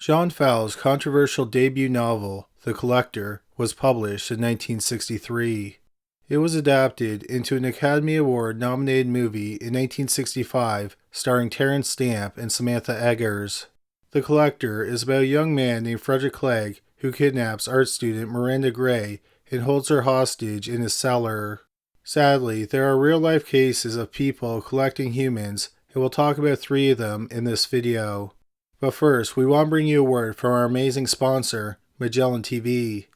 John Fowles' controversial debut novel, The Collector, was published in 1963. It was adapted into an Academy Award-nominated movie in 1965 starring Terence Stamp and Samantha Eggers. The Collector is about a young man named Frederick Clegg who kidnaps art student Miranda Grey and holds her hostage in his cellar. Sadly, there are real-life cases of people collecting humans, and we'll talk about 3 of them in this video. But first, we want to bring you a word from our amazing sponsor, Magellan TV.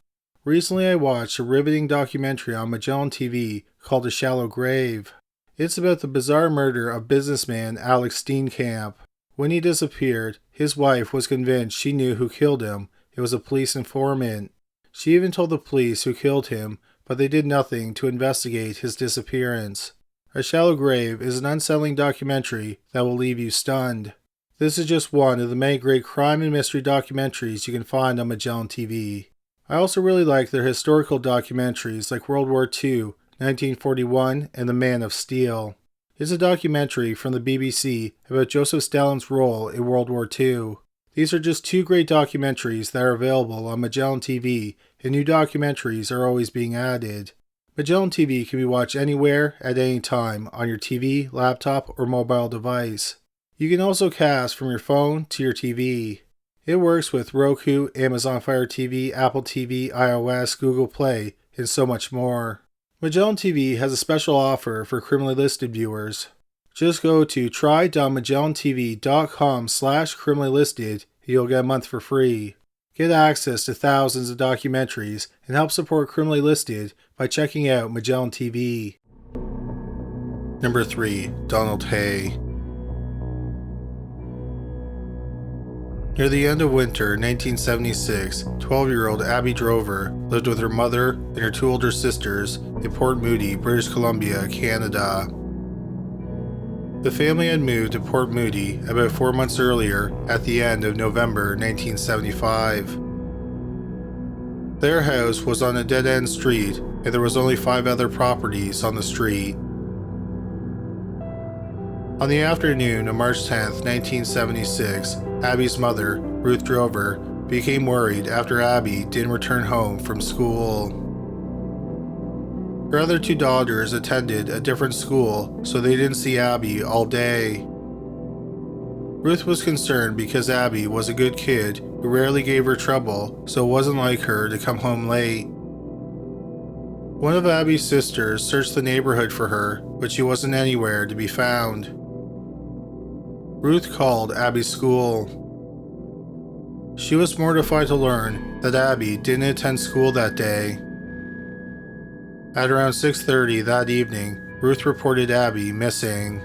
Recently I watched a riveting documentary on Magellan TV called A Shallow Grave. It's about the bizarre murder of businessman Alex Steenkamp. When he disappeared, his wife was convinced she knew who killed him. It was a police informant. She even told the police who killed him, but they did nothing to investigate his disappearance. A Shallow Grave is an unsettling documentary that will leave you stunned. This is just one of the many great crime and mystery documentaries you can find on Magellan TV. I also really like their historical documentaries like World War II, 1941, and The Man of Steel. It's a documentary from the BBC about Joseph Stalin's role in World War II. These are just 2 great documentaries that are available on Magellan TV, and new documentaries are always being added. Magellan TV can be watched anywhere, at any time, on your TV, laptop, or mobile device. You can also cast from your phone to your TV. It works with Roku, Amazon Fire TV, Apple TV, iOS, Google Play, and so much more. Magellan TV has a special offer for criminally listed viewers. Just go to try.magellantv.com/criminally listed and you'll get a month for free. Get access to thousands of documentaries and help support Criminally Listed by checking out Magellan TV. Number 3. Donald Hay. Near the end of winter 1976, 12-year-old Abby Drover lived with her mother and her 2 older sisters in Port Moody, British Columbia, Canada. The family had moved to Port Moody about 4 months earlier at the end of November 1975. Their house was on a dead-end street and there was only 5 other properties on the street. On the afternoon of March 10, 1976, Abby's mother, Ruth Drover, became worried after Abby didn't return home from school. Her other 2 daughters attended a different school, so they didn't see Abby all day. Ruth was concerned because Abby was a good kid who rarely gave her trouble, so it wasn't like her to come home late. One of Abby's sisters searched the neighborhood for her, but she wasn't anywhere to be found. Ruth called Abby's school. She was mortified to learn that Abby didn't attend school that day. At around 6:30 that evening, Ruth reported Abby missing.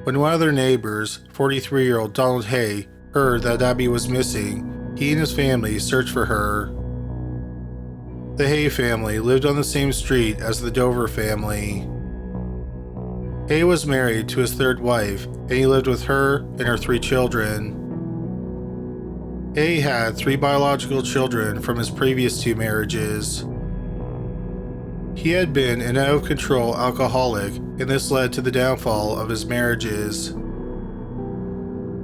When one of their neighbors, 43-year-old Donald Hay, heard that Abby was missing, he and his family searched for her. The Hay family lived on the same street as the Dover family. Hay was married to his 3rd wife, and he lived with her and her 3 children. Hay had 3 biological children from his previous 2 marriages. He had been an out-of-control alcoholic, and this led to the downfall of his marriages.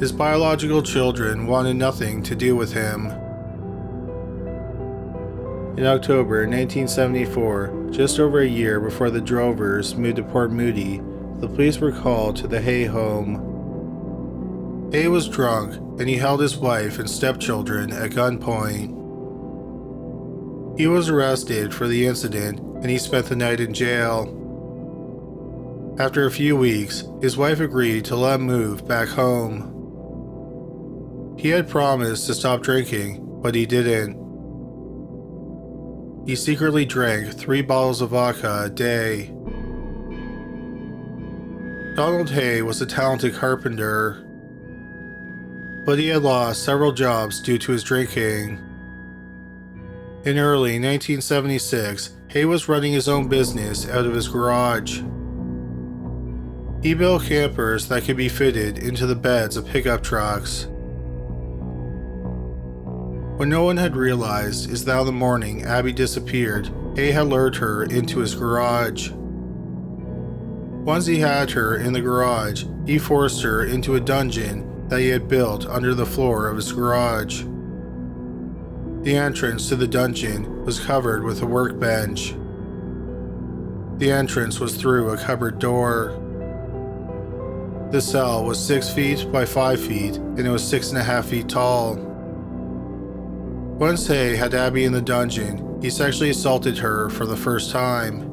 His biological children wanted nothing to do with him. In October 1974, just over a year before the Drovers moved to Port Moody, the police were called to the Hay home. Hay was drunk and he held his wife and stepchildren at gunpoint. He was arrested for the incident and he spent the night in jail. After a few weeks, his wife agreed to let him move back home. He had promised to stop drinking, but he didn't. He secretly drank 3 bottles of vodka a day. Donald Hay was a talented carpenter, but he had lost several jobs due to his drinking. In early 1976, Hay was running his own business out of his garage. He built campers that could be fitted into the beds of pickup trucks. What no one had realized is that on the morning Abby disappeared, Hay had lured her into his garage. Once he had her in the garage, he forced her into a dungeon that he had built under the floor of his garage. The entrance to the dungeon was covered with a workbench. The entrance was through a cupboard door. The cell was 6 feet by 5 feet, and it was 6.5 feet tall. Once Hay had Abby in the dungeon, he sexually assaulted her for the first time.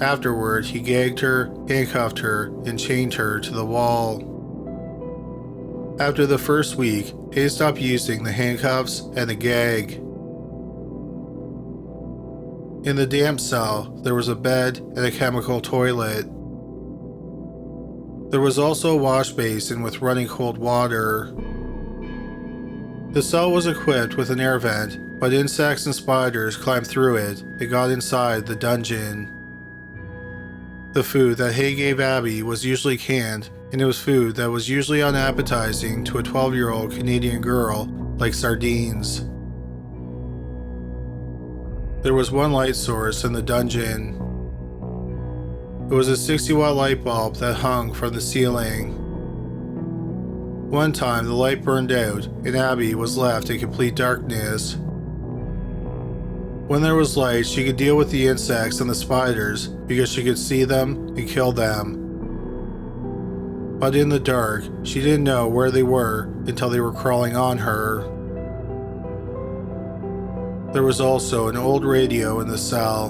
Afterward, he gagged her, handcuffed her, and chained her to the wall. After the first week, Hay stopped using the handcuffs and the gag. In the damp cell, there was a bed and a chemical toilet. There was also a wash basin with running cold water. The cell was equipped with an air vent, but insects and spiders climbed through it and got inside the dungeon. The food that Hay gave Abby was usually canned, and it was food that was usually unappetizing to a 12-year-old Canadian girl, like sardines. There was one light source in the dungeon. It was a 60-watt light bulb that hung from the ceiling. One time the light burned out and Abby was left in complete darkness. When there was light, she could deal with the insects and the spiders because she could see them and kill them. But in the dark, she didn't know where they were until they were crawling on her. There was also an old radio in the cell.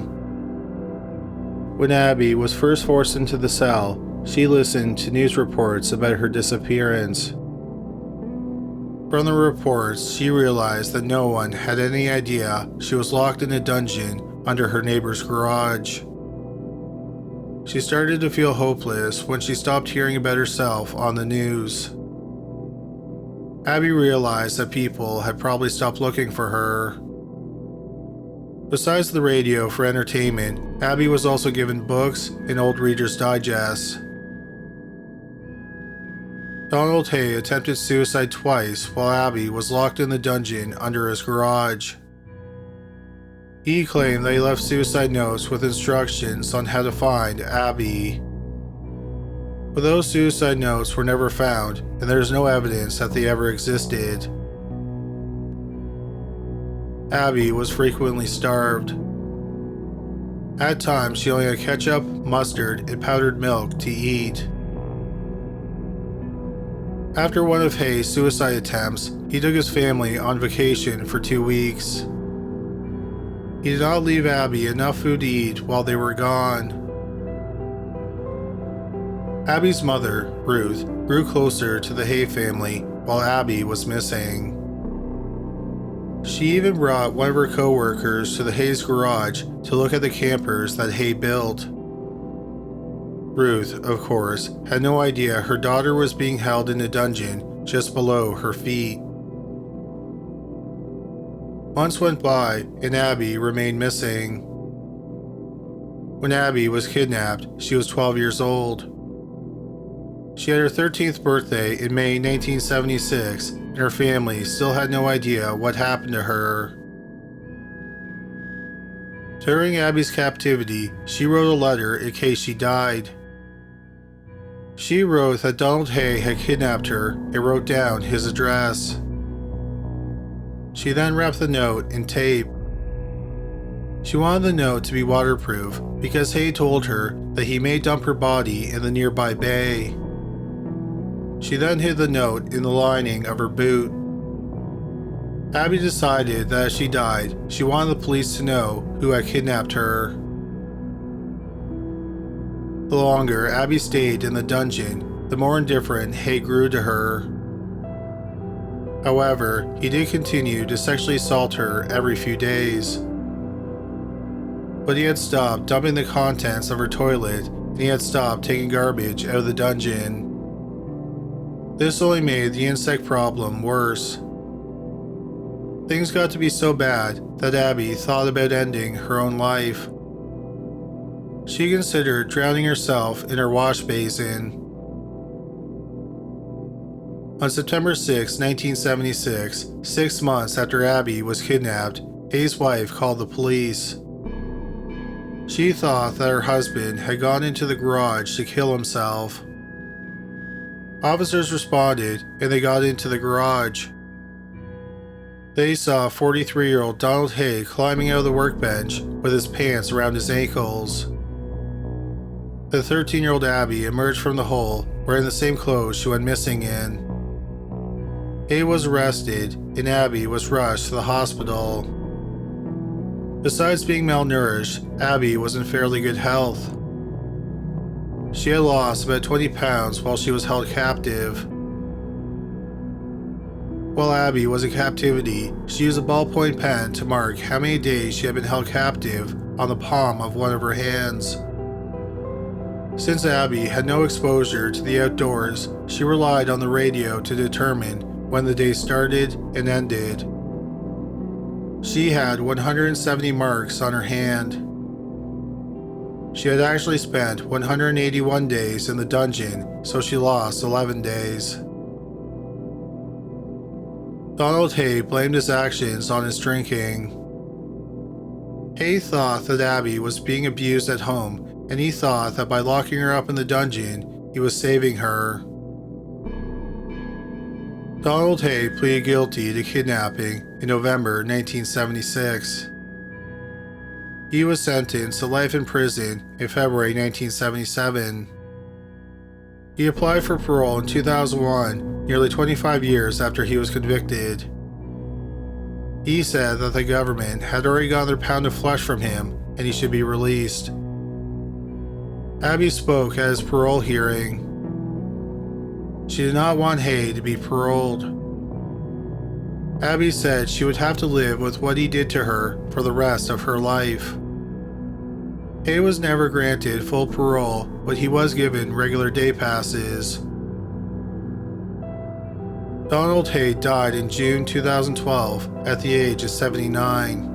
When Abby was first forced into the cell, she listened to news reports about her disappearance. From the reports, she realized that no one had any idea she was locked in a dungeon under her neighbor's garage. She started to feel hopeless when she stopped hearing about herself on the news. Abby realized that people had probably stopped looking for her. Besides the radio for entertainment, Abby was also given books and old Reader's Digests. Donald Hay attempted suicide twice while Abby was locked in the dungeon under his garage. He claimed that he left suicide notes with instructions on how to find Abby. But those suicide notes were never found, and there is no evidence that they ever existed. Abby was frequently starved. At times, she only had ketchup, mustard, and powdered milk to eat. After one of Hay's suicide attempts, he took his family on vacation for 2 weeks. He did not leave Abby enough food to eat while they were gone. Abby's mother, Ruth, grew closer to the Hay family while Abby was missing. She even brought one of her co-workers to the Hay's garage to look at the campers that Hay built. Ruth, of course, had no idea her daughter was being held in a dungeon just below her feet. Months went by and Abby remained missing. When Abby was kidnapped, she was 12 years old. She had her 13th birthday in May 1976, and her family still had no idea what happened to her. During Abby's captivity, she wrote a letter in case she died. She wrote that Donald Hay had kidnapped her and wrote down his address. She then wrapped the note in tape. She wanted the note to be waterproof because Hay told her that he may dump her body in the nearby bay. She then hid the note in the lining of her boot. Abby decided that as she died, she wanted the police to know who had kidnapped her. The longer Abby stayed in the dungeon, the more indifferent Hay grew to her. However, he did continue to sexually assault her every few days. But he had stopped dumping the contents of her toilet, and he had stopped taking garbage out of the dungeon. This only made the insect problem worse. Things got to be so bad that Abby thought about ending her own life. She considered drowning herself in her wash basin. On September 6, 1976, 6 months after Abby was kidnapped, Hay's wife called the police. She thought that her husband had gone into the garage to kill himself. Officers responded and they got into the garage. They saw 43-year-old Donald Hay climbing out of the workbench with his pants around his ankles. The 13-year-old Abby emerged from the hole wearing the same clothes she went missing in. Hay was arrested and Abby was rushed to the hospital. Besides being malnourished, Abby was in fairly good health. She had lost about 20 pounds while she was held captive. While Abby was in captivity, she used a ballpoint pen to mark how many days she had been held captive on the palm of one of her hands. Since Abby had no exposure to the outdoors, she relied on the radio to determine when the day started and ended. She had 170 marks on her hand. She had actually spent 181 days in the dungeon, so she lost 11 days. Donald Hay blamed his actions on his drinking. Hay thought that Abby was being abused at home, and he thought that by locking her up in the dungeon, he was saving her. Donald Hay pleaded guilty to kidnapping in November 1976. He was sentenced to life in prison in February 1977. He applied for parole in 2001, nearly 25 years after he was convicted. He said that the government had already gotten their pound of flesh from him and he should be released. Abby spoke at his parole hearing. She did not want Hay to be paroled. Abby said she would have to live with what he did to her for the rest of her life. Hay was never granted full parole, but he was given regular day passes. Donald Hay died in June 2012 at the age of 79.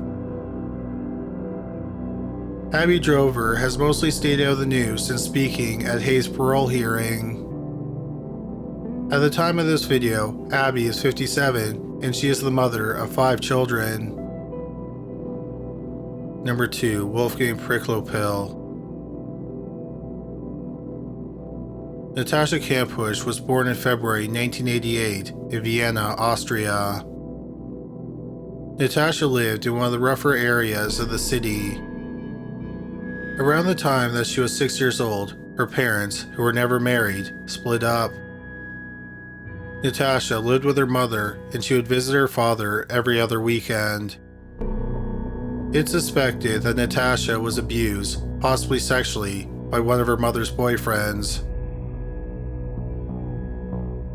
Abby Drover has mostly stayed out of the news since speaking at Hay's parole hearing. At the time of this video, Abby is 57 and she is the mother of 5 children. Number 2. Wolfgang Přiklopil. Natasha Kampusch was born in February 1988 in Vienna, Austria. Natasha lived in one of the rougher areas of the city. Around the time that she was 6 years old, her parents, who were never married, split up. Natasha lived with her mother and she would visit her father every other weekend. It's suspected that Natasha was abused, possibly sexually, by one of her mother's boyfriends.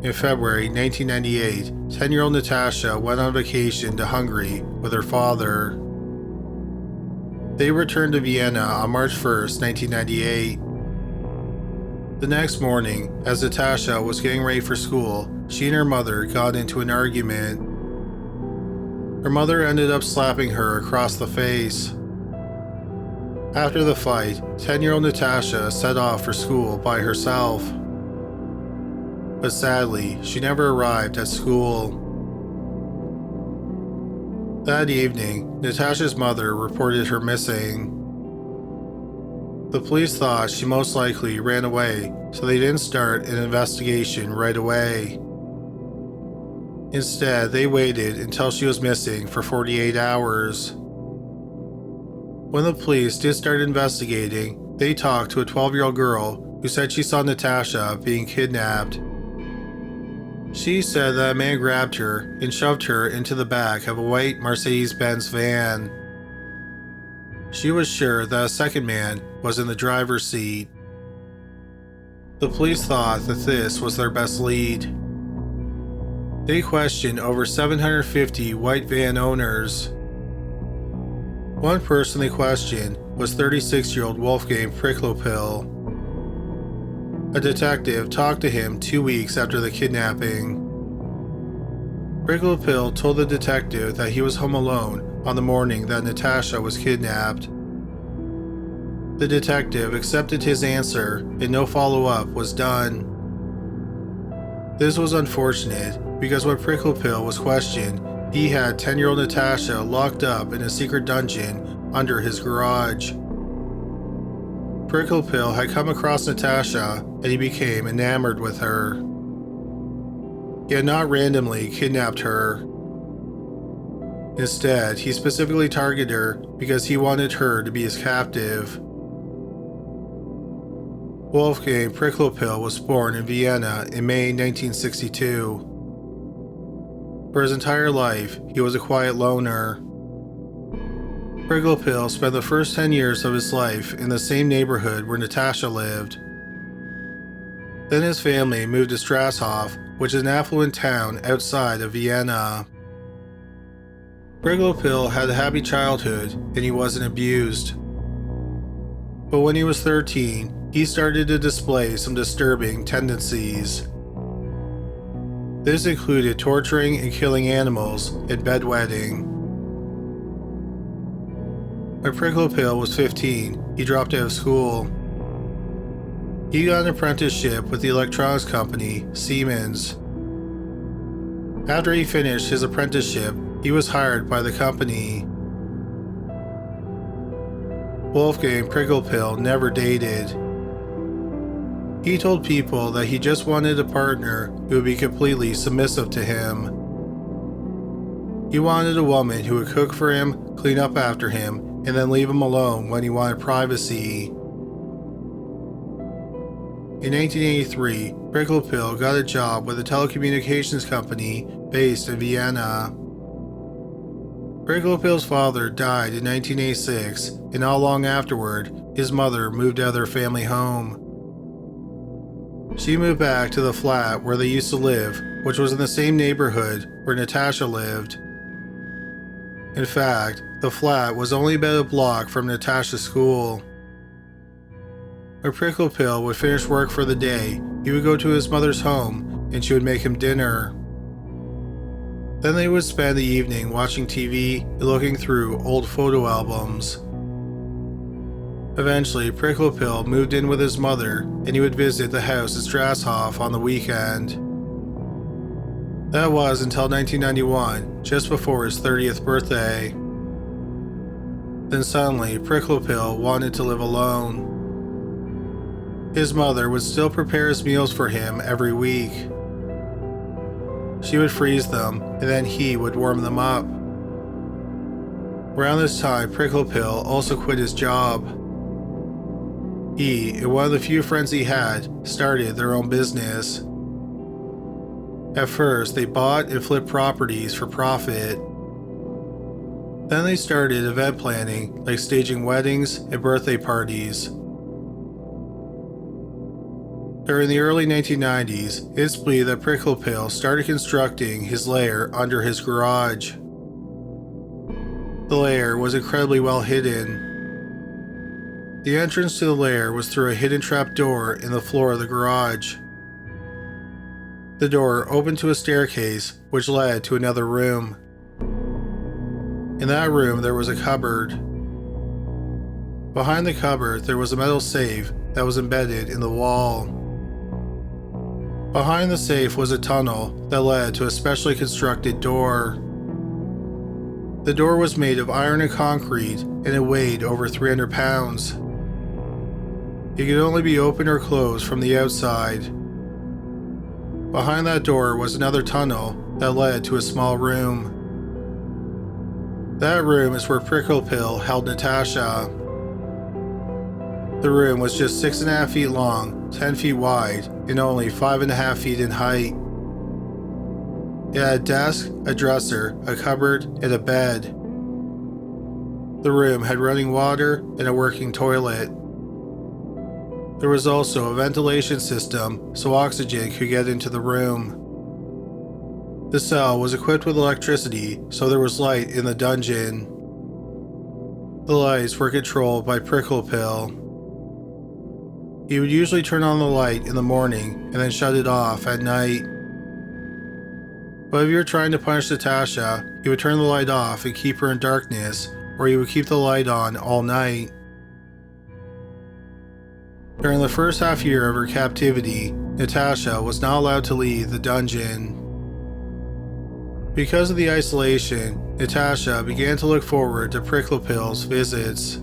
In February 1998, 10-year-old Natasha went on vacation to Hungary with her father. They returned to Vienna on March 1st, 1998. The next morning, as Natasha was getting ready for school, she and her mother got into an argument. Her mother ended up slapping her across the face. After the fight, 10-year-old Natasha set off for school by herself. But sadly, she never arrived at school. That evening, Natasha's mother reported her missing. The police thought she most likely ran away, so they didn't start an investigation right away. Instead, they waited until she was missing for 48 hours. When the police did start investigating, they talked to a 12-year-old girl who said she saw Natasha being kidnapped. She said that a man grabbed her and shoved her into the back of a white Mercedes-Benz van. She was sure that a second man was in the driver's seat. The police thought that this was their best lead. They questioned over 750 white van owners. One person they questioned was 36-year-old Wolfgang Přiklopil. A detective talked to him 2 weeks after the kidnapping. Přiklopil told the detective that he was home alone on the morning that Natasha was kidnapped. The detective accepted his answer and no follow-up was done. This was unfortunate because when Přiklopil was questioned, he had 10-year-old Natasha locked up in a secret dungeon under his garage. Přiklopil had come across Natasha and he became enamored with her. he had not randomly kidnapped her. Instead, he specifically targeted her because he wanted her to be his captive. Wolfgang Přiklopil was born in Vienna in May 1962. For his entire life, he was a quiet loner. Přiklopil spent the first 10 years of his life in the same neighborhood where Natasha lived. Then his family moved to Strasshof, which is an affluent town outside of Vienna. Přiklopil had a happy childhood and he wasn't abused. But when he was 13, he started to display some disturbing tendencies. This included torturing and killing animals and bedwetting. When Přiklopil was 15, he dropped out of school. He got an apprenticeship with the electronics company Siemens. After he finished his apprenticeship, he was hired by the company. Wolfgang Přiklopil never dated. He told people that he just wanted a partner who would be completely submissive to him. He wanted a woman who would cook for him, clean up after him, and then leave him alone when he wanted privacy. In 1983, Přiklopil got a job with a telecommunications company based in Vienna. Přiklopil's father died in 1986, and not long afterward, his mother moved out of their family home. She moved back to the flat where they used to live, which was in the same neighborhood where Natasha lived. In fact, the flat was only about a block from Natasha's school. When Přiklopil would finish work for the day, he would go to his mother's home and she would make him dinner. Then they would spend the evening watching TV and looking through old photo albums. Eventually, Přiklopil moved in with his mother and he would visit the house at Strasshof on the weekend. That was until 1991, just before his 30th birthday. Then suddenly, Přiklopil wanted to live alone. His mother would still prepare his meals for him every week. She would freeze them, and then he would warm them up. Around this time, Přiklopil also quit his job. He and one of the few friends he had started their own business. At first, they bought and flipped properties for profit. Then they started event planning, like staging weddings and birthday parties. During the early 1990s, it's believed that Přiklopil started constructing his lair under his garage. The lair was incredibly well hidden. The entrance to the lair was through a hidden trap door in the floor of the garage. The door opened to a staircase which led to another room. In that room there was a cupboard. Behind the cupboard there was a metal safe that was embedded in the wall. Behind the safe was a tunnel that led to a specially constructed door. The door was made of iron and concrete and it weighed over 300 pounds. It could only be opened or closed from the outside. Behind that door was another tunnel that led to a small room. That room is where Přiklopil held Natasha. The room was just 6.5 feet long, 10 feet wide, and only 5.5 feet in height. It had a desk, a dresser, a cupboard, and a bed. The room had running water and a working toilet. There was also a ventilation system so oxygen could get into the room. The cell was equipped with electricity, so there was light in the dungeon. The lights were controlled by Přiklopil. He would usually turn on the light in the morning and then shut it off at night. But if you were trying to punish Natasha, he would turn the light off and keep her in darkness, or he would keep the light on all night. During the first half year of her captivity, Natasha was not allowed to leave the dungeon. Because of the isolation, Natasha began to look forward to Přiklopil's visits.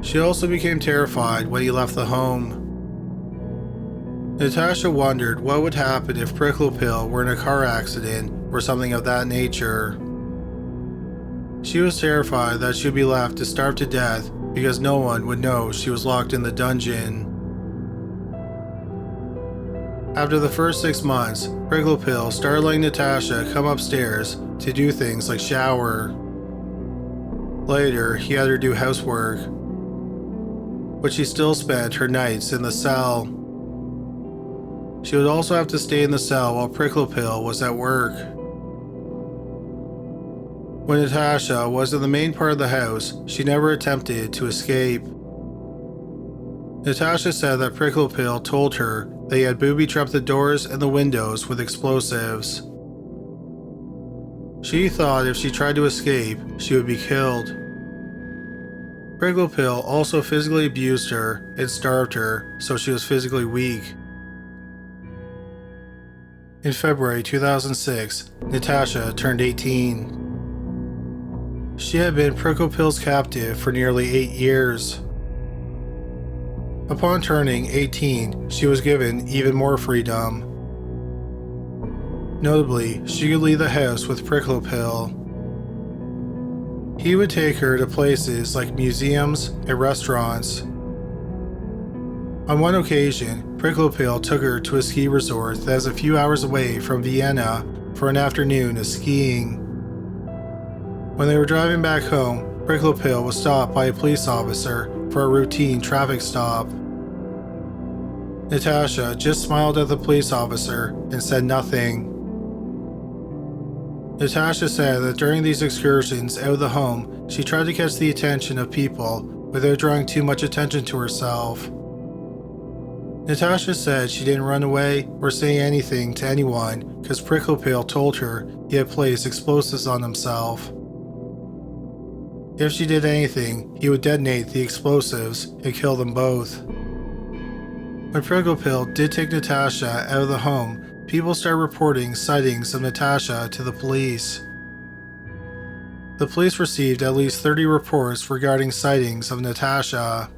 She also became terrified when he left the home. Natasha wondered what would happen if Přiklopil were in a car accident or something of that nature. She was terrified that she would be left to starve to death because no one would know she was locked in the dungeon. After the first 6 months, Přiklopil started letting Natasha come upstairs to do things like shower. Later, he had her do housework, but she still spent her nights in the cell. She would also have to stay in the cell while Přiklopil was at work. When Natasha was in the main part of the house, she never attempted to escape. Natasha said that Přiklopil told her that he had booby-trapped the doors and the windows with explosives. She thought if she tried to escape, she would be killed. Přiklopil also physically abused her and starved her, so she was physically weak. In February 2006, Natasha turned 18. She had been Přiklopil's captive for nearly 8 years. Upon turning 18, she was given even more freedom. Notably, she could leave the house with Přiklopil. He would take her to places like museums and restaurants. On one occasion, Přiklopil took her to a ski resort that is a few hours away from Vienna for an afternoon of skiing. When they were driving back home, Přiklopil was stopped by a police officer for a routine traffic stop. Natasha just smiled at the police officer and said nothing. Natasha said that during these excursions out of the home, she tried to catch the attention of people without drawing too much attention to herself. Natasha said she didn't run away or say anything to anyone because Přiklopil told her he had placed explosives on himself. If she did anything, he would detonate the explosives and kill them both. When Přiklopil did take Natasha out of the home, people started reporting sightings of Natasha to the police. The police received at least 30 reports regarding sightings of Natasha,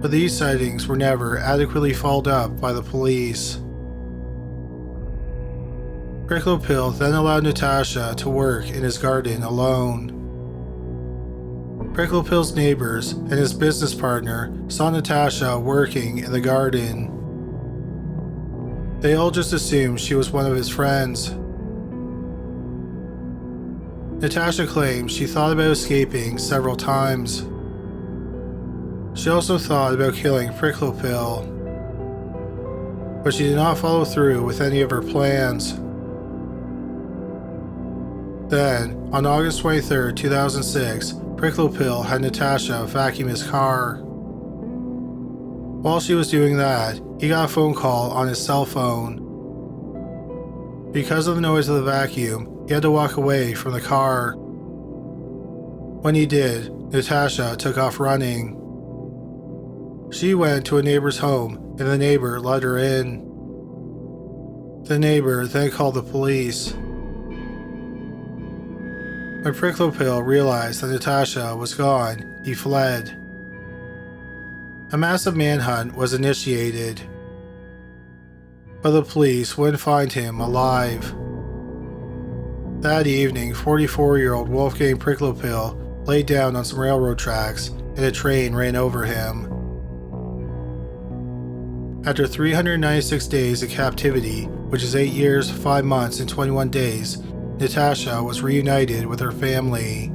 but these sightings were never adequately followed up by the police. Přiklopil then allowed Natasha to work in his garden alone. Přiklopil's neighbors and his business partner saw Natasha working in the garden. They all just assumed she was one of his friends. Natasha claimed she thought about escaping several times. She also thought about killing Přiklopil, but she did not follow through with any of her plans. Then, on August 23, 2006, Přiklopil had Natasha vacuum his car. While she was doing that, he got a phone call on his cell phone. Because of the noise of the vacuum, he had to walk away from the car. When he did, Natasha took off running. She went to a neighbor's home, and the neighbor let her in. The neighbor then called the police. When Přiklopil realized that Natasha was gone, he fled. A massive manhunt was initiated, but the police wouldn't find him alive. That evening, 44-year-old Wolfgang Přiklopil laid down on some railroad tracks, and a train ran over him. After 396 days of captivity, which is 8 years, 5 months, and 21 days, Natasha was reunited with her family.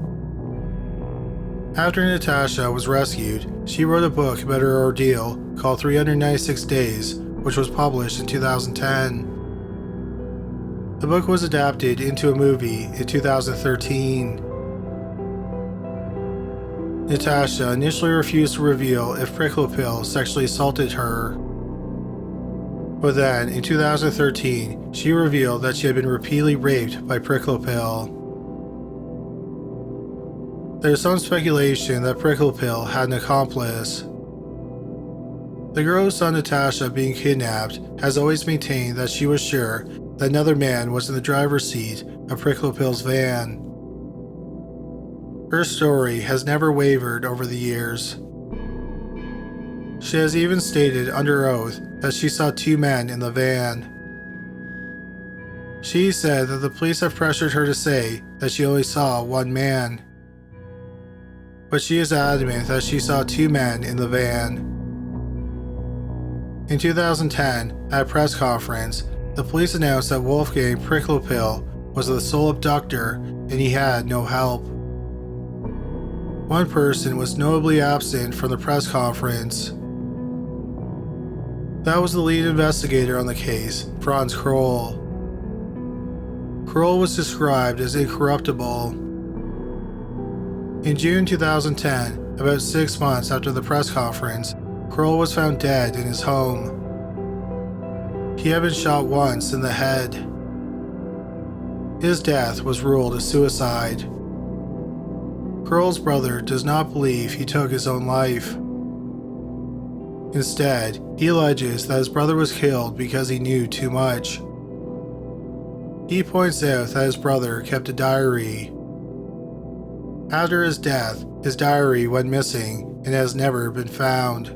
After Natasha was rescued, she wrote a book about her ordeal called 396 Days, which was published in 2010. The book was adapted into a movie in 2013. Natasha initially refused to reveal if Přiklopil sexually assaulted her. But then, in 2013, she revealed that she had been repeatedly raped by Přiklopil. There is some speculation that Přiklopil had an accomplice. The girl who saw Natasha being kidnapped has always maintained that she was sure that another man was in the driver's seat of Přiklopil's van. Her story has never wavered over the years. She has even stated under oath that she saw 2 men in the van. She said that the police have pressured her to say that she only saw 1 man. But she is adamant that she saw 2 men in the van. In 2010, at a press conference, the police announced that Wolfgang Přiklopil was the sole abductor and he had no help. One person was notably absent from the press conference. That was the lead investigator on the case, Franz Kroll. Kroll was described as incorruptible. In June 2010, about 6 months after the press conference, Kroll was found dead in his home. He had been shot once in the head. His death was ruled a suicide. Kroll's brother does not believe he took his own life. Instead, he alleges that his brother was killed because he knew too much. He points out that his brother kept a diary. After his death, his diary went missing and has never been found.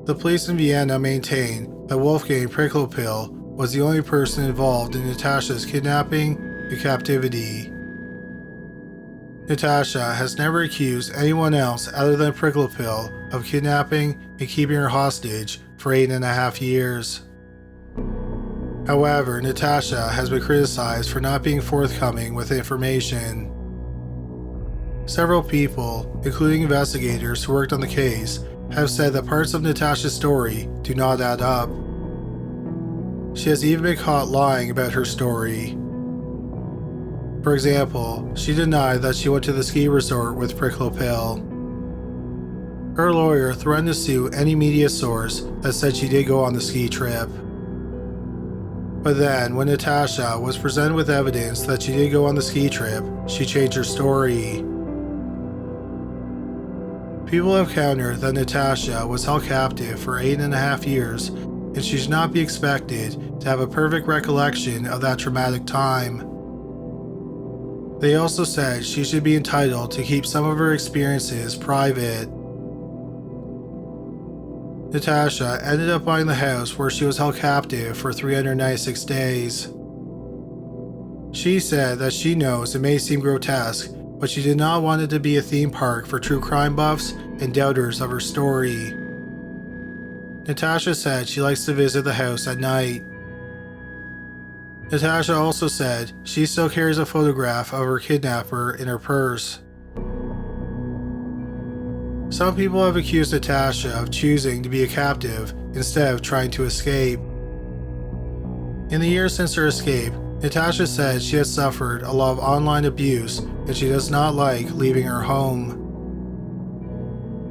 The police in Vienna maintain that Wolfgang Přiklopil was the only person involved in Natasha's kidnapping and captivity. Natasha has never accused anyone else other than Přiklopil of kidnapping and keeping her hostage for 8.5 years. However, Natasha has been criticized for not being forthcoming with information. Several people, including investigators who worked on the case, have said that parts of Natasha's story do not add up. She has even been caught lying about her story. For example, she denied that she went to the ski resort with Přiklopil. Her lawyer threatened to sue any media source that said she did go on the ski trip. But then, when Natasha was presented with evidence that she did go on the ski trip, she changed her story. People have countered that Natasha was held captive for 8.5 years, and she should not be expected to have a perfect recollection of that traumatic time. They also said she should be entitled to keep some of her experiences private. Natasha ended up buying the house where she was held captive for 396 days. She said that she knows it may seem grotesque, but she did not want it to be a theme park for true crime buffs and doubters of her story. Natasha said she likes to visit the house at night. Natasha also said she still carries a photograph of her kidnapper in her purse. Some people have accused Natasha of choosing to be a captive instead of trying to escape. In the years since her escape, Natasha said she has suffered a lot of online abuse and she does not like leaving her home.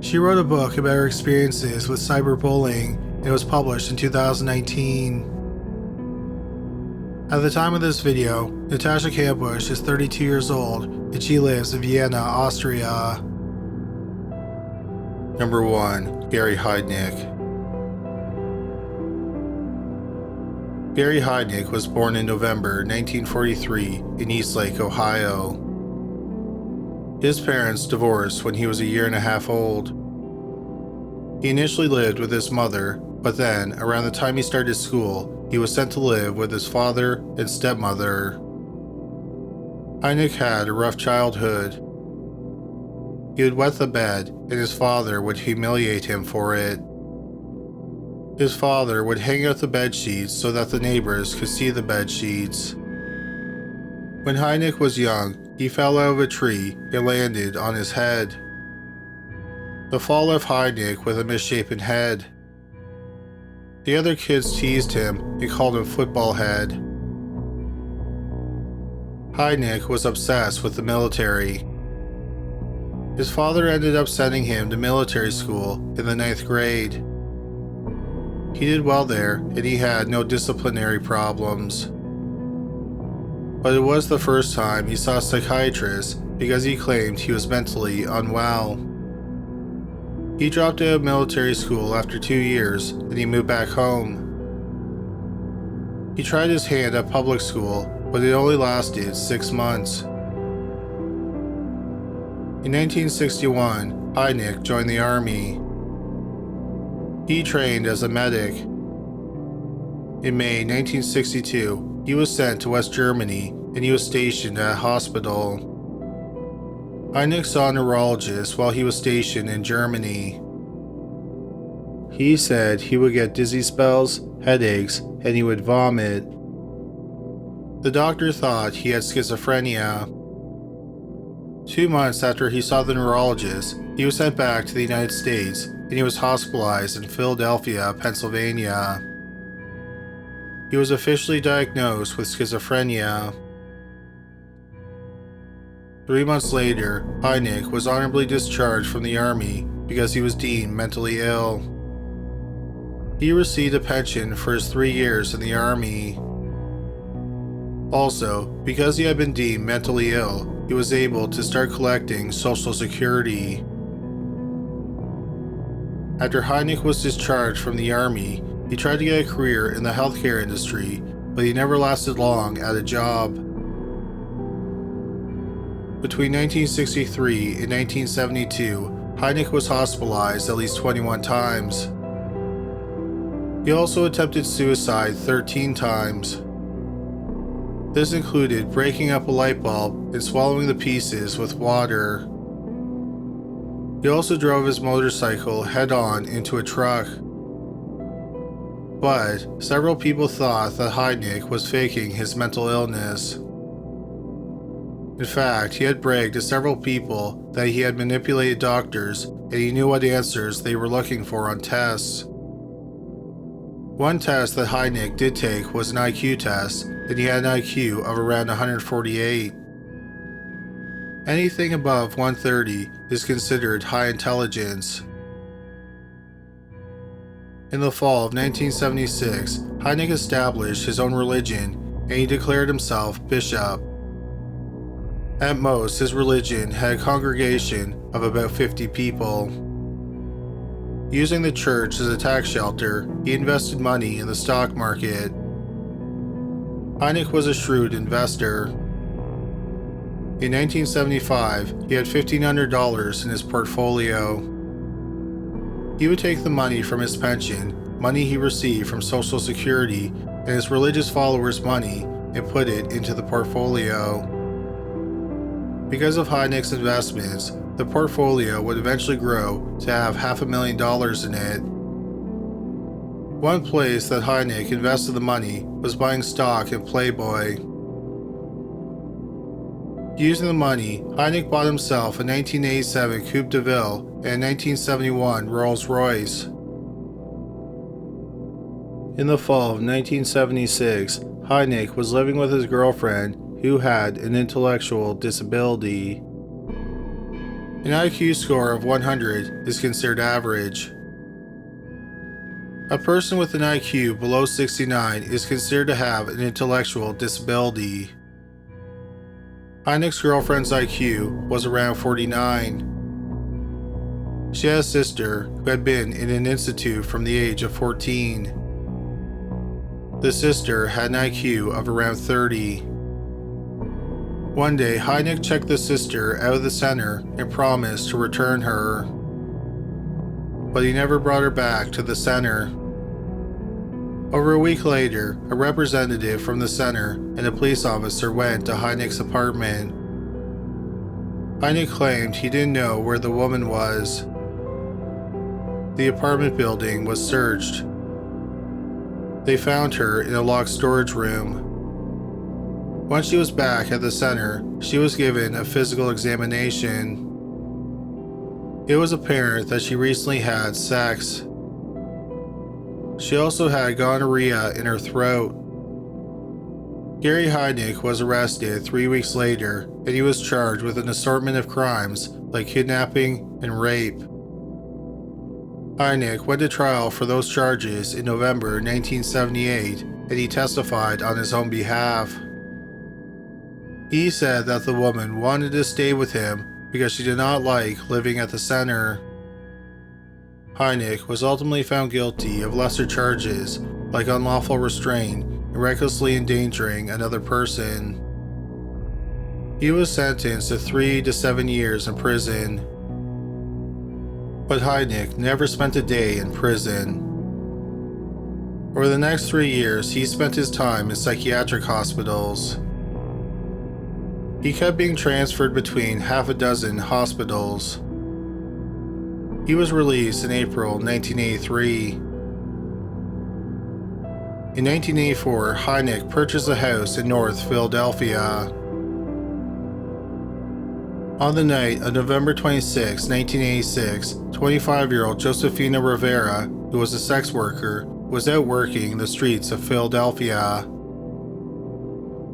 She wrote a book about her experiences with cyberbullying and it was published in 2019. At the time of this video, Natasha Kampusch is 32 years old and she lives in Vienna, Austria. Number 1. Gary Heidnik. Gary Heidnik was born in November 1943 in Eastlake, Ohio. His parents divorced when he was 1.5 years old. He initially lived with his mother, but then, around the time he started school, he was sent to live with his father and stepmother. Heidnik had a rough childhood. He would wet the bed, and his father would humiliate him for it. His father would hang out the bed sheets so that the neighbors could see the bed sheets. When Heidnik was young, he fell out of a tree and landed on his head. The fall left Heidnik with a misshapen head. The other kids teased him and called him Football Head. Heidnik was obsessed with the military. His father ended up sending him to military school in the 9th grade. He did well there and he had no disciplinary problems. But it was the first time he saw a psychiatrist because he claimed he was mentally unwell. He dropped out of military school after 2 years and he moved back home. He tried his hand at public school, but it only lasted 6 months. In 1961, Heidnik joined the army. He trained as a medic. In May 1962, he was sent to West Germany and he was stationed at a hospital. Heidnik saw a neurologist while he was stationed in Germany. He said he would get dizzy spells, headaches, and he would vomit. The doctor thought he had schizophrenia. 2 months after he saw the neurologist, he was sent back to the United States and he was hospitalized in Philadelphia, Pennsylvania. He was officially diagnosed with schizophrenia. 3 months later, Heidnik was honorably discharged from the army because he was deemed mentally ill. He received a pension for his 3 years in the army. Also, because he had been deemed mentally ill, he was able to start collecting Social Security. After Heidnik was discharged from the army, he tried to get a career in the healthcare industry, but he never lasted long at a job. Between 1963 and 1972, Heidnik was hospitalized at least 21 times. He also attempted suicide 13 times. This included breaking up a light bulb and swallowing the pieces with water. He also drove his motorcycle head-on into a truck. But several people thought that Heidnik was faking his mental illness. In fact, he had bragged to several people that he had manipulated doctors and he knew what answers they were looking for on tests. One test that Heidnik did take was an IQ test, and he had an IQ of around 148. Anything above 130 is considered high intelligence. In the fall of 1976, Heidnik established his own religion and he declared himself bishop. At most, his religion had a congregation of about 50 people. Using the church as a tax shelter, he invested money in the stock market. Heidnik was a shrewd investor. In 1975, he had $1,500 in his portfolio. He would take the money from his pension, money he received from Social Security, and his religious followers' money, and put it into the portfolio. Because of Heidnik's investments, the portfolio would eventually grow to have $500,000 in it. One place that Heidnik invested the money was buying stock in Playboy. Using the money, Heidnik bought himself a 1987 Coupe de Ville and a 1971 Rolls-Royce. In the fall of 1976, Heidnik was living with his girlfriend who had an intellectual disability. An IQ score of 100 is considered average. A person with an IQ below 69 is considered to have an intellectual disability. Heidnik's girlfriend's IQ was around 49. She had a sister who had been in an institute from the age of 14. The sister had an IQ of around 30. One day, Heidnik checked the sister out of the center and promised to return her. But he never brought her back to the center. Over a week later, a representative from the center and a police officer went to Heidnik's apartment. Heidnik claimed he didn't know where the woman was. The apartment building was searched. They found her in a locked storage room. Once she was back at the center, she was given a physical examination. It was apparent that she recently had sex. She also had gonorrhea in her throat. Gary Heidnik was arrested 3 weeks later, and he was charged with an assortment of crimes like kidnapping and rape. Heidnik went to trial for those charges in November 1978, and he testified on his own behalf. He said that the woman wanted to stay with him because she did not like living at the center. Heidnik was ultimately found guilty of lesser charges like unlawful restraint and recklessly endangering another person. He was sentenced to 3 to 7 years in prison. But Heidnik never spent a day in prison. Over the next 3 years, he spent his time in psychiatric hospitals. He kept being transferred between half a dozen hospitals. He was released in April 1983. In 1984, Heidnik purchased a house in North Philadelphia. On the night of November 26, 1986, 25-year-old Josefina Rivera, who was a sex worker, was out working the streets of Philadelphia.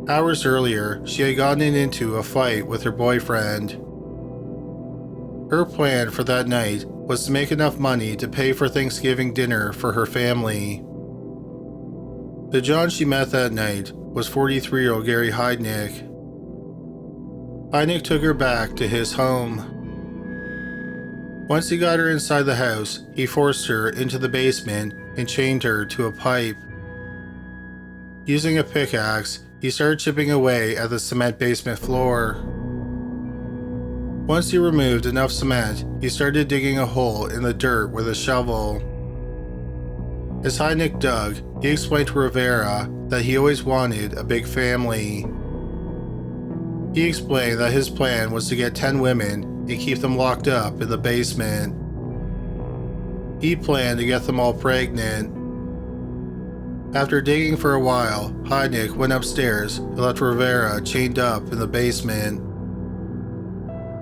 Hours earlier, she had gotten into a fight with her boyfriend. Her plan for that night was to make enough money to pay for Thanksgiving dinner for her family. The John she met that night was 43-year-old Gary Heidnik. Heidnik took her back to his home. Once he got her inside the house, he forced her into the basement and chained her to a pipe. Using a pickaxe, he started chipping away at the cement basement floor. Once he removed enough cement, he started digging a hole in the dirt with a shovel. As Heidnik dug, he explained to Rivera that he always wanted a big family. He explained that his plan was to get 10 women and keep them locked up in the basement. He planned to get them all pregnant. After digging for a while, Heidnik went upstairs and left Rivera chained up in the basement.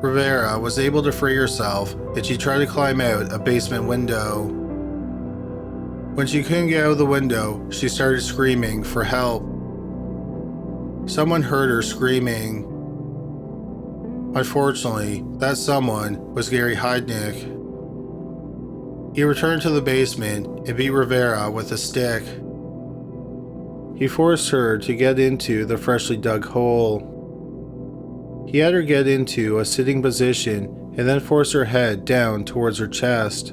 Rivera was able to free herself and she tried to climb out a basement window. When she couldn't get out of the window, she started screaming for help. Someone heard her screaming. Unfortunately, that someone was Gary Heidnik. He returned to the basement and beat Rivera with a stick. He forced her to get into the freshly dug hole. He had her get into a sitting position and then forced her head down towards her chest.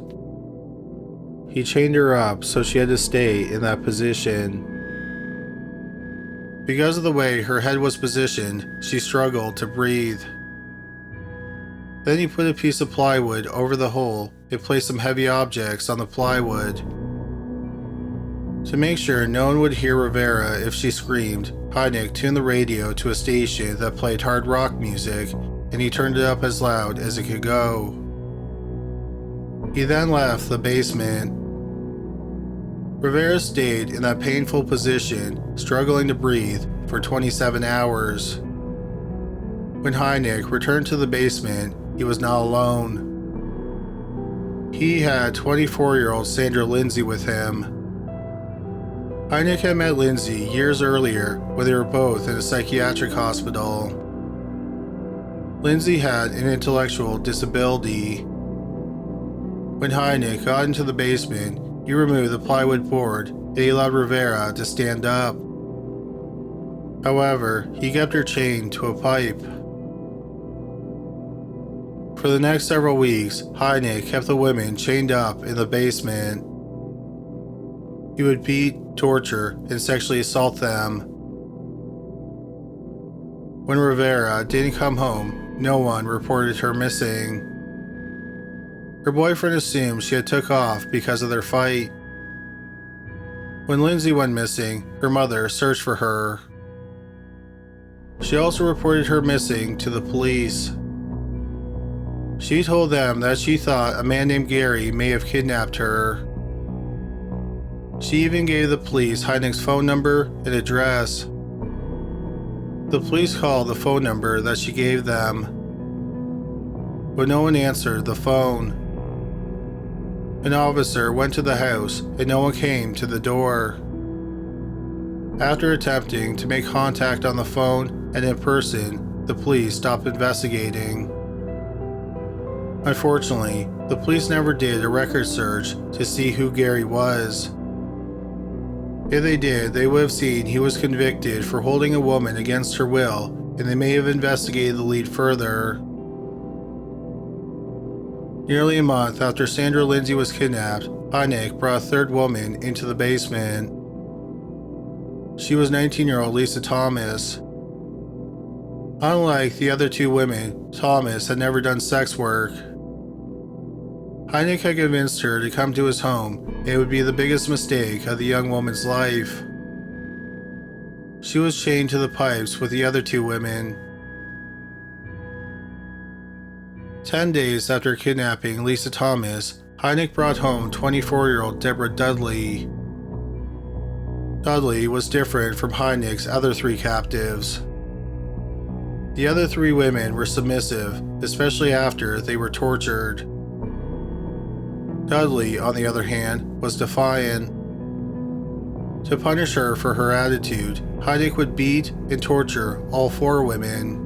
He chained her up so she had to stay in that position. Because of the way her head was positioned, she struggled to breathe. Then he put a piece of plywood over the hole and placed some heavy objects on the plywood. To make sure no one would hear Rivera if she screamed, Heidnik tuned the radio to a station that played hard rock music, and he turned it up as loud as it could go. He then left the basement. Rivera stayed in that painful position, struggling to breathe, for 27 hours. When Heidnik returned to the basement, he was not alone. He had 24-year-old Sandra Lindsay with him. Heidnik had met Lindsay years earlier when they were both in a psychiatric hospital. Lindsay had an intellectual disability. When Heidnik got into the basement, he removed the plywood board and he allowed Rivera to stand up. However, he kept her chained to a pipe. For the next several weeks, Heidnik kept the women chained up in the basement. He would beat, torture, and sexually assault them. When Rivera didn't come home, no one reported her missing. Her boyfriend assumed she had took off because of their fight. When Lindsay went missing, her mother searched for her. She also reported her missing to the police. She told them that she thought a man named Gary may have kidnapped her. She even gave the police Heidnik's phone number and address. The police called the phone number that she gave them, but no one answered the phone. An officer went to the house and no one came to the door. After attempting to make contact on the phone and in person, the police stopped investigating. Unfortunately, the police never did a record search to see who Gary was. If they did, they would have seen he was convicted for holding a woman against her will, and they may have investigated the lead further. Nearly a month after Sandra Lindsay was kidnapped, Heidnik brought a third woman into the basement. She was 19-year-old Lisa Thomas. Unlike the other two women, Thomas had never done sex work. Heidnik had convinced her to come to his home, and it would be the biggest mistake of the young woman's life. She was chained to the pipes with the other two women. 10 days after kidnapping Lisa Thomas, Heidnik brought home 24-year-old Deborah Dudley. Dudley was different from Heidnik's other three captives. The other three women were submissive, especially after they were tortured. Dudley, on the other hand, was defiant. To punish her for her attitude, Heidnik would beat and torture all four women.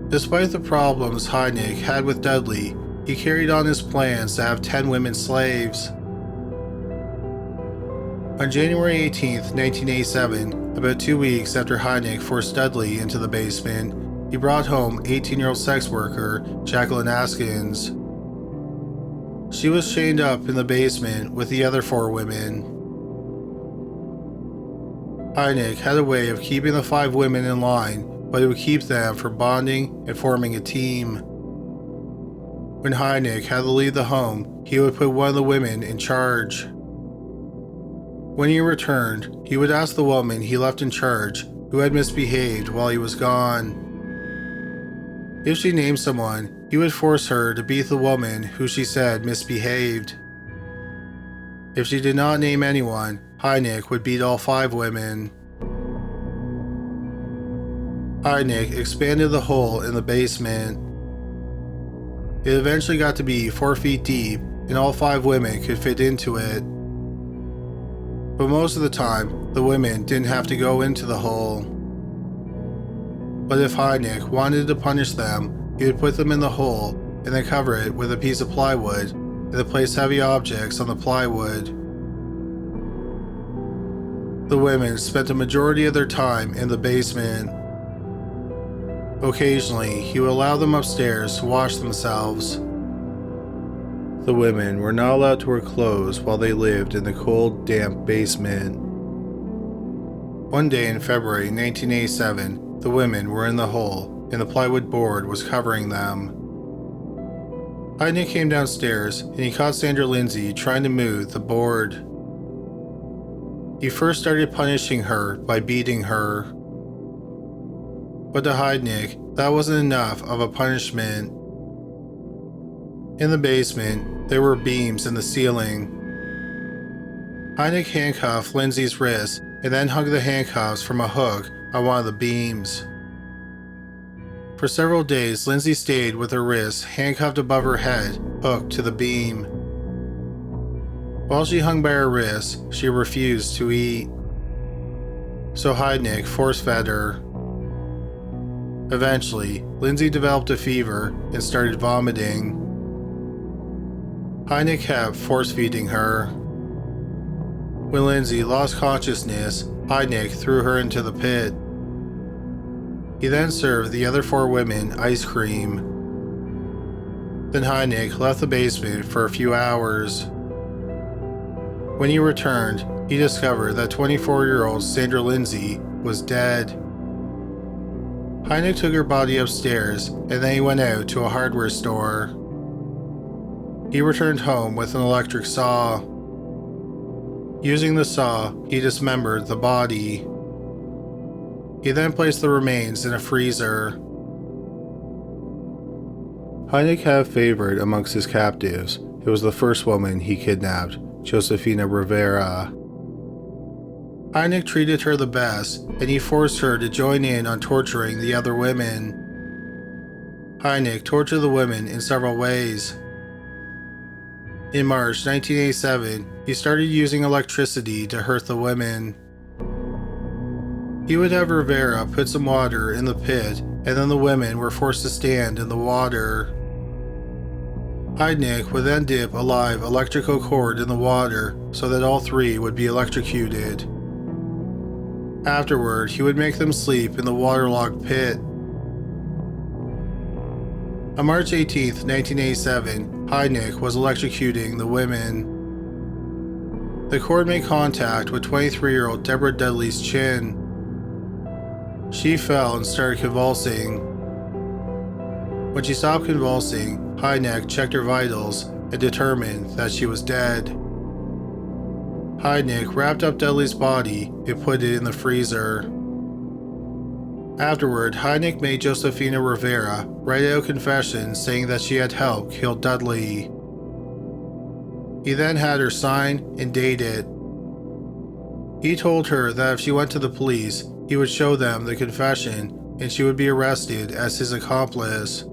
Despite the problems Heidnik had with Dudley, he carried on his plans to have 10 women slaves. On January 18, 1987, about 2 weeks after Heidnik forced Dudley into the basement, he brought home 18-year-old sex worker Jacqueline Askins. She was chained up in the basement with the other four women. Heidnik had a way of keeping the 5 women in line, but it would keep them from bonding and forming a team. When Heidnik had to leave the home, he would put one of the women in charge. When he returned, he would ask the woman he left in charge who had misbehaved while he was gone. If she named someone, he would force her to beat the woman who she said misbehaved. If she did not name anyone, Heidnik would beat all 5 women. Heidnik expanded the hole in the basement. It eventually got to be 4 feet deep, and all 5 women could fit into it. But most of the time, the women didn't have to go into the hole. But if Heidnik wanted to punish them, he would put them in the hole and then cover it with a piece of plywood and then place heavy objects on the plywood. The women spent the majority of their time in the basement. Occasionally, he would allow them upstairs to wash themselves. The women were not allowed to wear clothes while they lived in the cold, damp basement. One day in February 1987, the women were in the hole, and the plywood board was covering them. Heidnik came downstairs, and he caught Sandra Lindsay trying to move the board. He first started punishing her by beating her. But to Heidnik, that wasn't enough of a punishment. In the basement, there were beams in the ceiling. Heidnik handcuffed Lindsay's wrists and then hung the handcuffs from a hook on one of the beams. For several days, Lindsay stayed with her wrists handcuffed above her head, hooked to the beam. While she hung by her wrists, she refused to eat. So Heidnik force-fed her. Eventually, Lindsay developed a fever and started vomiting. Heidnik kept force-feeding her. When Lindsay lost consciousness, Heidnik threw her into the pit. He then served the other 4 women ice cream. Then Heidnik left the basement for a few hours. When he returned, he discovered that 24-year-old Sandra Lindsay was dead. Heidnik took her body upstairs, and then he went out to a hardware store. He returned home with an electric saw. Using the saw, he dismembered the body. He then placed the remains in a freezer. Heidnik had a favorite amongst his captives. It was the first woman he kidnapped, Josefina Rivera. Heidnik treated her the best, and he forced her to join in on torturing the other women. Heidnik tortured the women in several ways. In March 1987, he started using electricity to hurt the women. He would have Rivera put some water in the pit, and then the women were forced to stand in the water. Heidnik would then dip a live electrical cord in the water so that all 3 would be electrocuted. Afterward, he would make them sleep in the waterlogged pit. On March 18, 1987, Heidnik was electrocuting the women. The cord made contact with 23-year-old Deborah Dudley's chin. She fell and started convulsing. When she stopped convulsing, Heidnik checked her vitals and determined that she was dead. Heidnik wrapped up Dudley's body and put it in the freezer. Afterward, Heidnik made Josefina Rivera write out a confession saying that she had helped kill Dudley. He then had her sign and date it. He told her that if she went to the police, he would show them the confession and she would be arrested as his accomplice.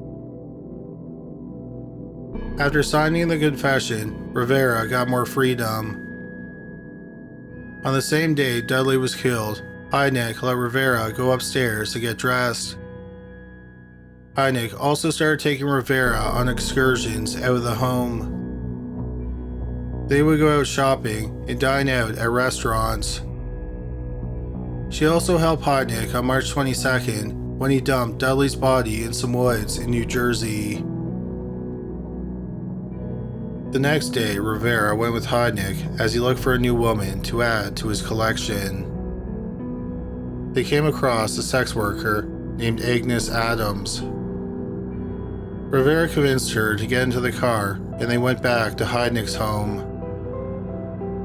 After signing the confession, Rivera got more freedom. On the same day Dudley was killed, Heidnik let Rivera go upstairs to get dressed. Heidnik also started taking Rivera on excursions out of the home. They would go out shopping and dine out at restaurants. She also helped Heidnik on March 22nd when he dumped Dudley's body in some woods in New Jersey. The next day, Rivera went with Heidnik as he looked for a new woman to add to his collection. They came across a sex worker named Agnes Adams. Rivera convinced her to get into the car and they went back to Heidnik's home.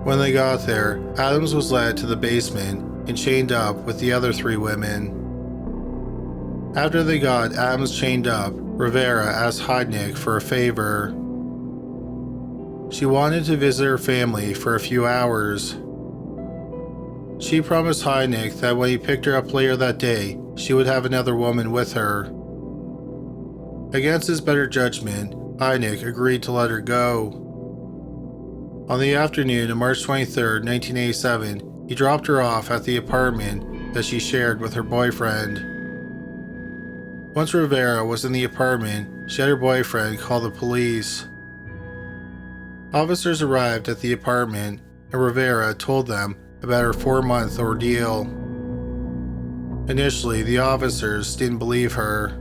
When they got there, Adams was led to the basement and chained up with the other 3 women. After they got Adams chained up, Rivera asked Heidnik for a favor. She wanted to visit her family for a few hours. She promised Heidnik that when he picked her up later that day, she would have another woman with her. Against his better judgment, Heidnik agreed to let her go. On the afternoon of March 23, 1987, he dropped her off at the apartment that she shared with her boyfriend. Once Rivera was in the apartment, she had her boyfriend call the police. Officers arrived at the apartment and Rivera told them about her 4-month ordeal. Initially, the officers didn't believe her,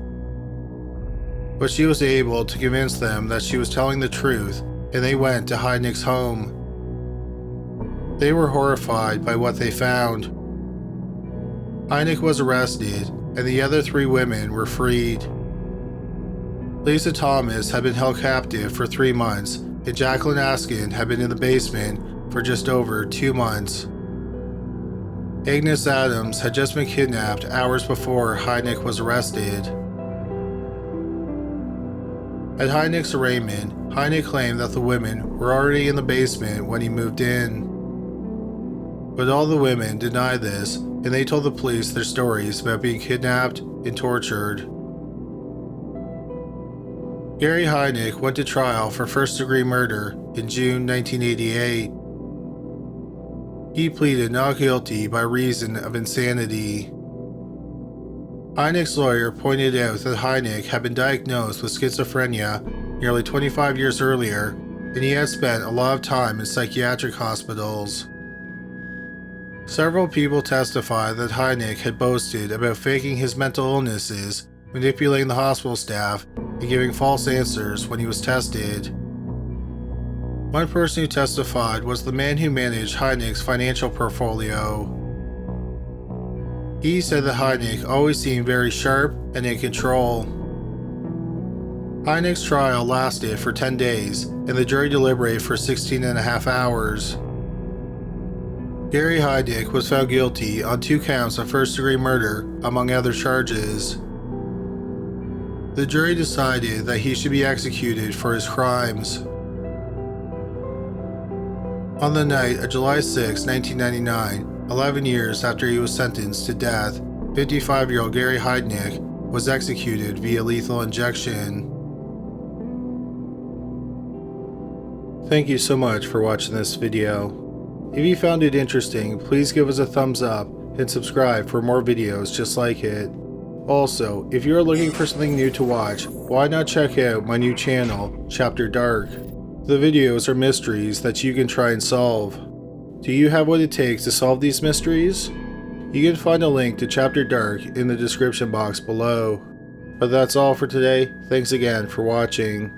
but she was able to convince them that she was telling the truth and they went to Heidnik's home. They were horrified by what they found. Heidnik was arrested and the other 3 women were freed. Lisa Thomas had been held captive for 3 months and Jacqueline Askin had been in the basement for just over 2 months. Agnes Adams had just been kidnapped hours before Heidnik was arrested. At Heidnik's arraignment, Heidnik claimed that the women were already in the basement when he moved in. But all the women denied this, and they told the police their stories about being kidnapped and tortured. Gary Heidnik went to trial for first-degree murder in June 1988. He pleaded not guilty by reason of insanity. Heidnik's lawyer pointed out that Heidnik had been diagnosed with schizophrenia nearly 25 years earlier, and he had spent a lot of time in psychiatric hospitals. Several people testified that Heidnik had boasted about faking his mental illnesses, manipulating the hospital staff, and giving false answers when he was tested. One person who testified was the man who managed Heidnik's financial portfolio. He said that Heidnik always seemed very sharp and in control. Heidnik's trial lasted for 10 days, and the jury deliberated for 16.5 hours. Gary Heidnik was found guilty on 2 counts of first-degree murder, among other charges. The jury decided that he should be executed for his crimes. On the night of July 6, 1999, 11 years after he was sentenced to death, 55-year-old Gary Heidnik was executed via lethal injection. Thank you so much for watching this video. If you found it interesting, please give us a thumbs up and subscribe for more videos just like it. Also, if you are looking for something new to watch, why not check out my new channel, Chapter Dark. The videos are mysteries that you can try and solve. Do you have what it takes to solve these mysteries? You can find a link to Chapter Dark in the description box below. But that's all for today. Thanks again for watching.